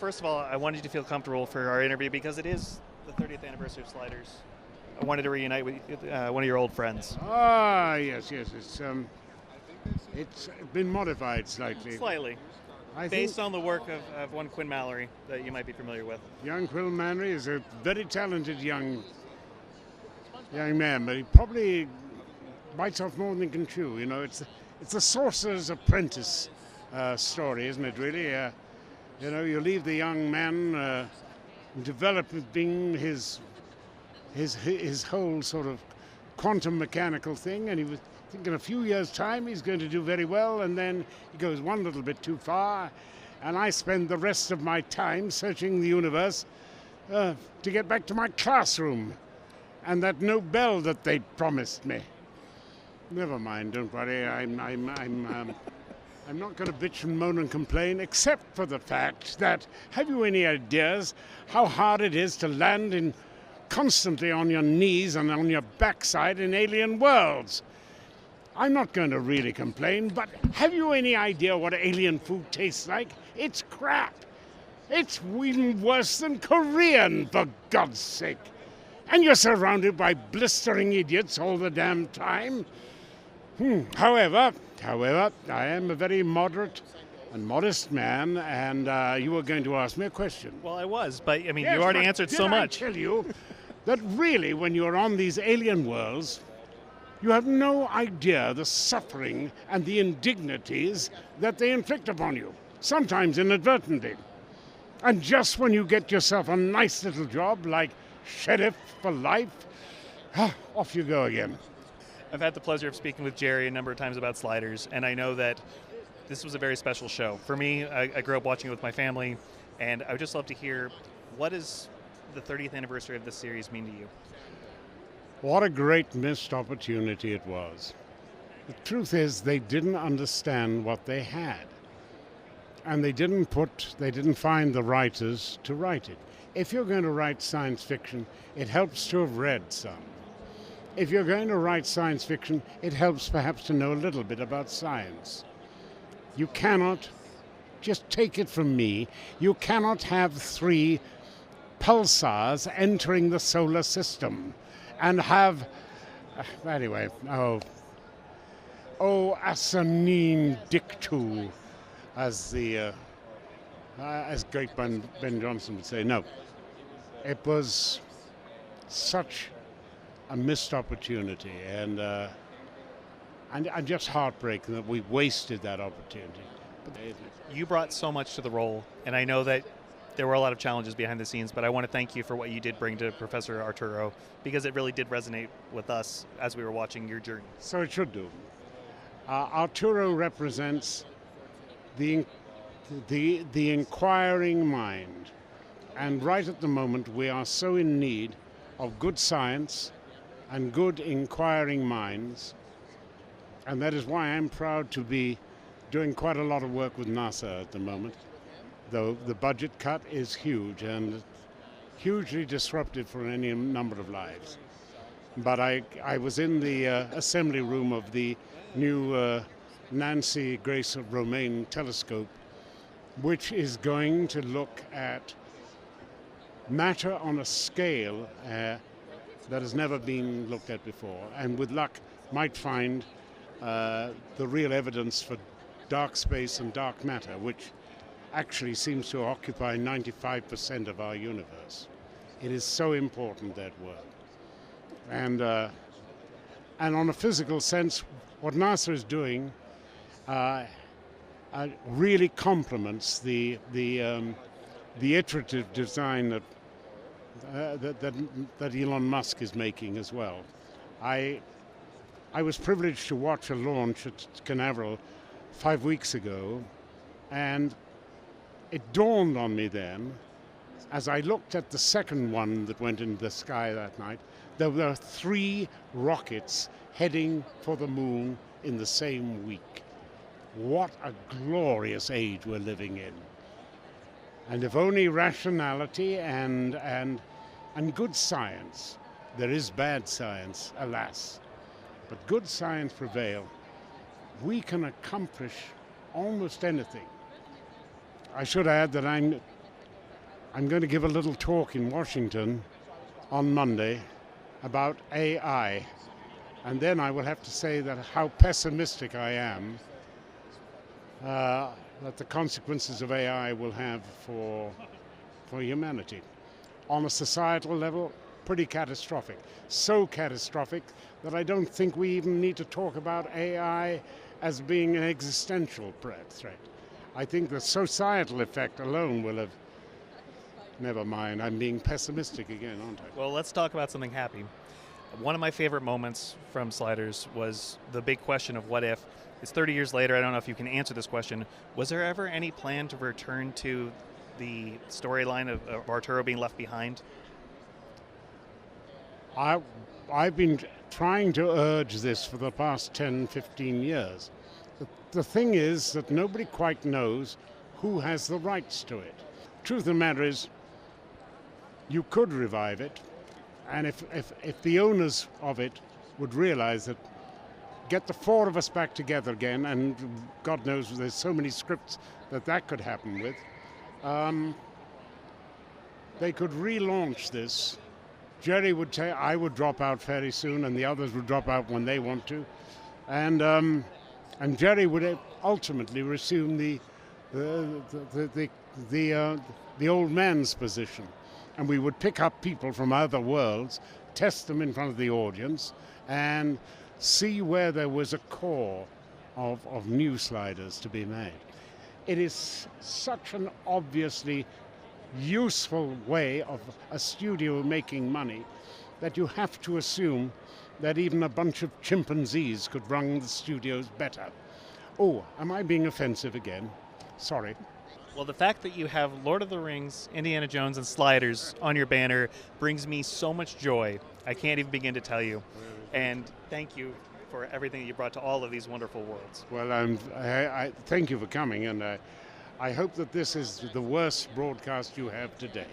first of all, I wanted you to feel comfortable for our interview because it is the 30th anniversary of Sliders. I wanted to reunite with one of your old friends. Ah, yes. It's been modified slightly. Slightly. Based on the work of one Quinn Mallory that you might be familiar with. Young Quinn Mallory is a very talented young man, but he probably bites off more than he can chew. You know, it's a sorcerer's apprentice story, isn't it? Really, you know, you leave the young man developing his whole sort of quantum mechanical thing, and he was thinking in a few years' time he's going to do very well, and then he goes one little bit too far, and I spend the rest of my time searching the universe to get back to my classroom and that Nobel that they promised me. Never mind, don't worry. I'm not going to bitch and moan and complain, except for the fact that, have you any ideas how hard it is to land constantly on your knees and on your backside in alien worlds? I'm not going to really complain, but have you any idea what alien food tastes like? It's crap. It's even worse than Korean, for God's sake. And you're surrounded by blistering idiots all the damn time. However, I am a very moderate and modest man, and you were going to ask me a question. Well, I was, but I mean, yes, you already answered so much. I tell you that really, when you're on these alien worlds, you have no idea the suffering and the indignities that they inflict upon you, sometimes inadvertently. And just when you get yourself a nice little job like sheriff for life, off you go again. I've had the pleasure of speaking with Jerry a number of times about Sliders, and I know that this was a very special show. For me, I grew up watching it with my family, and I would just love to hear, what does the 30th anniversary of this series mean to you? What a great missed opportunity it was. The truth is, they didn't understand what they had. And they didn't find the writers to write it. If you're going to write science fiction, it helps to have read some. If you're going to write science fiction, it helps perhaps to know a little bit about science. You cannot, just take it from me, you cannot have 3 pulsars entering the solar system and have, anyway, asinine dictu, as great Ben Jonson would say. No, it was such a missed opportunity, and just heartbreaking that we wasted that opportunity. You brought so much to the role, and I know that there were a lot of challenges behind the scenes, but I want to thank you for what you did bring to Professor Arturo, because it really did resonate with us as we were watching your journey. So it should do. Arturo represents the inquiring mind, and right at the moment we are so in need of good science and good inquiring minds, and that is why I'm proud to be doing quite a lot of work with NASA at the moment, though the budget cut is huge and hugely disruptive for any number of lives. But I was in the assembly room of the new Nancy Grace Romaine telescope, which is going to look at matter on a scale that has never been looked at before, and with luck might find the real evidence for dark space and dark matter, which actually seems to occupy 95% of our universe. It is so important, that work. And on a physical sense, what NASA is doing really complements the iterative design that Elon Musk is making as well. I was privileged to watch a launch at Canaveral 5 weeks ago, and it dawned on me then, as I looked at the second one that went into the sky that night, there were 3 rockets heading for the moon in the same week. What a glorious age we're living in. And if only rationality and good science, there is bad science, alas, but good science prevail, we can accomplish almost anything. I should add that I'm I'm going to give a little talk in Washington on Monday about AI. And then I will have to say that how pessimistic I am that the consequences of AI will have for humanity. On a societal level, pretty catastrophic. So catastrophic that I don't think we even need to talk about AI as being an existential threat. I think the societal effect alone will have... Never mind, I'm being pessimistic again, aren't I? Well, let's talk about something happy. One of my favorite moments from Sliders was the big question of what if. It's 30 years later. I don't know if you can answer this question. Was there ever any plan to return to the storyline of Arturo being left behind? I've been trying to urge this for the past 10, 15 years. The thing is that nobody quite knows who has the rights to it. Truth of the matter is, you could revive it, and if the owners of it would realize that, get the four of us back together again, and God knows there's so many scripts that could happen with, they could relaunch this. Jerry would say, I would drop out fairly soon, and the others would drop out when they want to, and Jerry would ultimately resume the old man's position, and we would pick up people from other worlds, test them in front of the audience, and see where there was a core of new sliders to be made. It is such an obviously useful way of a studio making money that you have to assume that even a bunch of chimpanzees could run the studios better. Oh, am I being offensive again? Sorry. Well, the fact that you have Lord of the Rings, Indiana Jones, and Sliders on your banner brings me so much joy. I can't even begin to tell you. And thank you for everything that you brought to all of these wonderful worlds. Well, I thank you for coming, and I hope that this is the worst broadcast you have today.